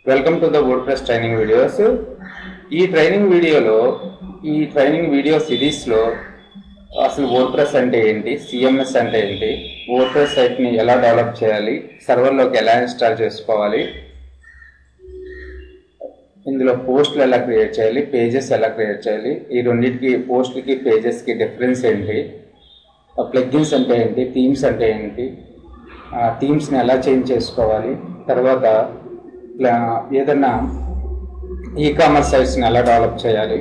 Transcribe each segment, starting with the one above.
Welcome to the WordPress training videos. ఈ training video సిరీస్లో అసలు వర్డ్ప్రెస్ అంటే ఏంటి, సిఎంఎస్ అంటే ఏంటి, వర్డ్ప్రెస్ సైట్ని ఎలా డెవలప్ చేయాలి, సర్వర్లోకి ఎలా ఇన్స్టాల్ చేసుకోవాలి, ఇందులో పోస్టులు ఎలా క్రియేట్ చేయాలి, పేజెస్ ఎలా క్రియేట్ చేయాలి, ఈ రెండింటికి పోస్ట్లకి పేజెస్కి డిఫరెన్స్ ఏంటి, ప్లగ్గిన్స్ అంటే ఏంటి, థీమ్స్ అంటే ఏంటి, థీమ్స్ని ఎలా చేంజ్ చేసుకోవాలి, తర్వాత ఏదన్నా ఈ కామర్స్ సైట్స్ని ఎలా డెవలప్ చేయాలి,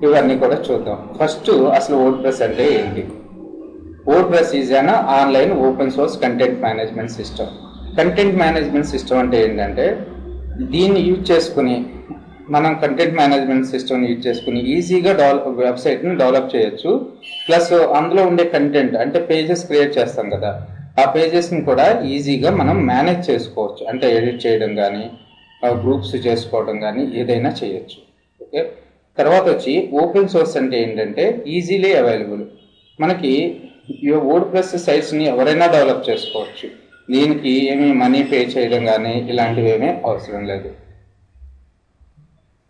ఇవన్నీ కూడా చూద్దాం. ఫస్ట్ అసలు వర్డ్ప్రెస్ అంటే ఏంటి? WordPress is an online open source content management system. Content management system అంటే ఏంటంటే దీన్ని యూజ్ చేసుకుని మనం కంటెంట్ మేనేజ్మెంట్ సిస్టమ్ని యూజ్ చేసుకుని ఈజీగా వెబ్సైట్ని డెవలప్ చేయొచ్చు. ప్లస్ అందులో ఉండే కంటెంట్ అంటే పేజెస్ క్రియేట్ చేస్తాం కదా, ఆ పేజెస్ని కూడా ఈజీగా మనం మేనేజ్ చేసుకోవచ్చు. అంటే ఎడిట్ చేయడం కానీ, గ్రూప్స్ చేసుకోవడం కానీ ఏదైనా చేయొచ్చు. ఓకే, తర్వాత వచ్చి ఓపెన్ సోర్స్ అంటే ఏంటంటే ఈజీలీ అవైలబుల్. మనకి వర్డ్ప్రెస్ సైట్స్ని ఎవరైనా డెవలప్ చేసుకోవచ్చు. దీనికి ఏమీ మనీ పే చేయడం కానీ ఇలాంటివి ఏమీ అవసరం లేదు.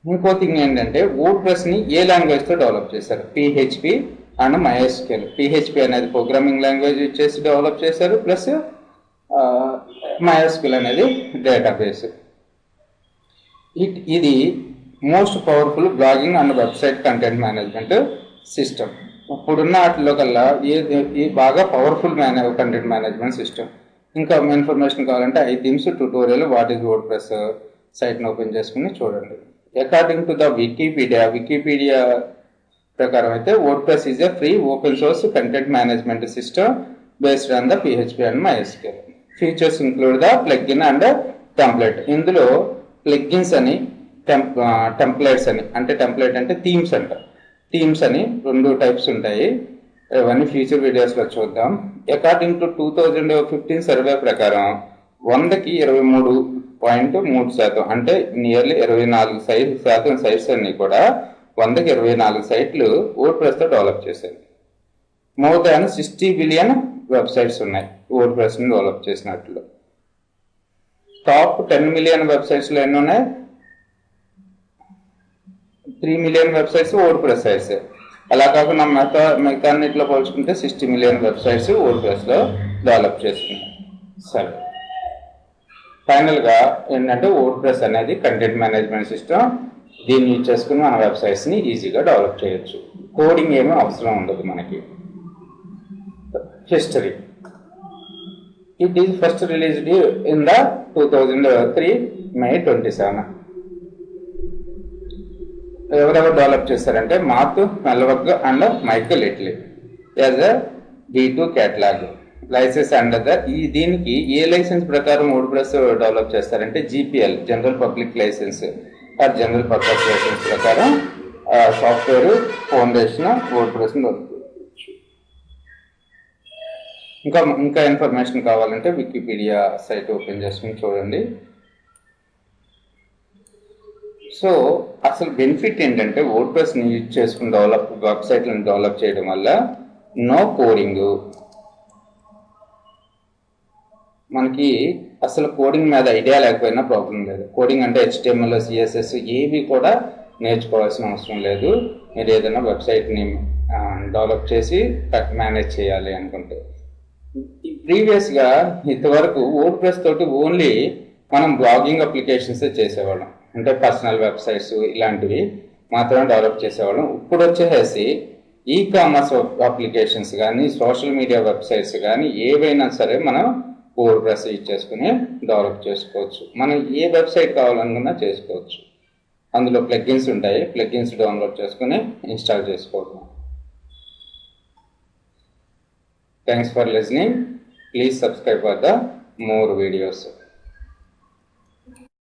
ఇంకో థింగ్ ఏంటంటే వర్డ్ప్రెస్ని ఏ లాంగ్వేజ్తో డెవలప్ చేశారు? PHP and MySQL. PHP అనేది ప్రోగ్రామింగ్ లాంగ్వేజ్ యూజ్ చేసి డెవలప్ చేశారు, ప్లస్ MySQL అనేది డేటాబేస్. ఇది most powerful blogging and website content management system. ఇప్పుడున్న వాటిలో కల్లా ఇది బాగా పవర్ఫుల్ కంటెంట్ మేనేజ్మెంట్ సిస్టమ్. ఇంకా ఇన్ఫర్మేషన్ కావాలంటే 5 themes tutorial what is WordPress సైట్ని ఓపెన్ చేసుకుని చూడండి. అకార్డింగ్ టు ద వికీపీడియా ప్రకారం అయితే WordPress is a free open source content management system based on the PHP and MySQL. Features include the plugin and template. ఇందులో plugins అని templates అని, అంటే template అంటే థీమ్స్ అంట. థీమ్స్ అని 2 టైప్స్ ఉంటాయి. ఇవన్నీ ఫ్యూచర్ వీడియోస్లో చూద్దాం. అకార్డింగ్ టు 2015 సర్వే ప్రకారం 100కి 23.3%, అంటే నియర్లీ 24% సైట్స్ అన్ని కూడా 100కి 24 సైట్లు వర్డ్ప్రెస్తో డెవలప్ చేశారు. మోర్ దాన్ 60 బిలియన్ వెబ్సైట్స్ ఉన్నాయి వర్డ్ప్రెస్ని డెవలప్ చేసినట్లు. టాప్ 10 మిలియన్ వెబ్సైట్స్లో ఎన్ని ఉన్నాయి? 3 మిలియన్ వెబ్సైట్స్ వర్డ్ప్రెస్ సైట్స్. అలా కాకుండా మిగతా అన్నింటిలో పోల్చుకుంటే 60 మిలియన్ వెబ్సైట్స్ వర్డ్ప్రెస్లో డెవలప్ చేస్తున్నాయి. సరే, ఫైనల్గా ఏంటంటే వర్డ్ప్రెస్ అనేది కంటెంట్ మేనేజ్మెంట్ సిస్టమ్. దీన్ని యూజ్ చేసుకుని మన వెబ్సైట్స్ని ఈజీగా డెవలప్ చేయొచ్చు. కోడింగ్ ఏమీ అవసరం ఉండదు మనకి. History. It is first released in the 2003 May 27. ఎవరెవరు డెవలప్ చేశారంటే Mark Mullenweg and Michael Little as a V2 catalogue licence under the. దీనికి ఏ లైసెన్స్ ప్రకారం వర్డ్ప్రెస్ డెవలప్ చేస్తారంటే GPL general public licence or general purpose licence ప్రకారం software foundation WordPress develop చేయవచ్చు. ఇంకా information కావాలంటే వికీపీడియా సైట్ ఓపెన్ చేసుకుని చూడండి. సో అసలు బెనిఫిట్ ఏంటంటే వర్డ్ప్రెస్ని యూజ్ చేసుకుని వెబ్సైట్లను డెవలప్ చేయడం వల్ల నో కోడింగ్. మనకి అసలు కోడింగ్ మీద ఐడియా లేకపోయినా ప్రాబ్లం లేదు. కోడింగ్ అంటే HTML, CSS ఏవి కూడా నేర్చుకోవాల్సిన అవసరం లేదు. మీరు ఏదైనా వెబ్సైట్ని డెవలప్ చేసి మేనేజ్ చేయాలి అనుకుంటే. ప్రీవియస్గా ఇంతవరకు వర్డ్ప్రెస్ తోటి ఓన్లీ మనం బ్లాగింగ్ అప్లికేషన్స్ చేసేవాళ్ళం, అంటే పర్సనల్ వెబ్సైట్స్ ఇలాంటివి మాత్రమే డెవలప్ చేసేవాళ్ళం. ఇప్పుడు వచ్చేసి ఈ కామర్స్ అప్లికేషన్స్ కానీ, సోషల్ మీడియా వెబ్సైట్స్ కానీ ఏవైనా సరే మనం వర్డ్ప్రెస్ యూజ్ చేసుకుని డెవలప్ చేసుకోవచ్చు. మనం ఏ వెబ్సైట్ కావాలనుకున్నా చేసుకోవచ్చు. అందులో ప్లగ్ఇన్స్ ఉంటాయి, ప్లగ్ఇన్స్ డౌన్లోడ్ చేసుకుని ఇన్స్టాల్ చేసుకోవడం. Thanks for listening. Please subscribe for the more videos.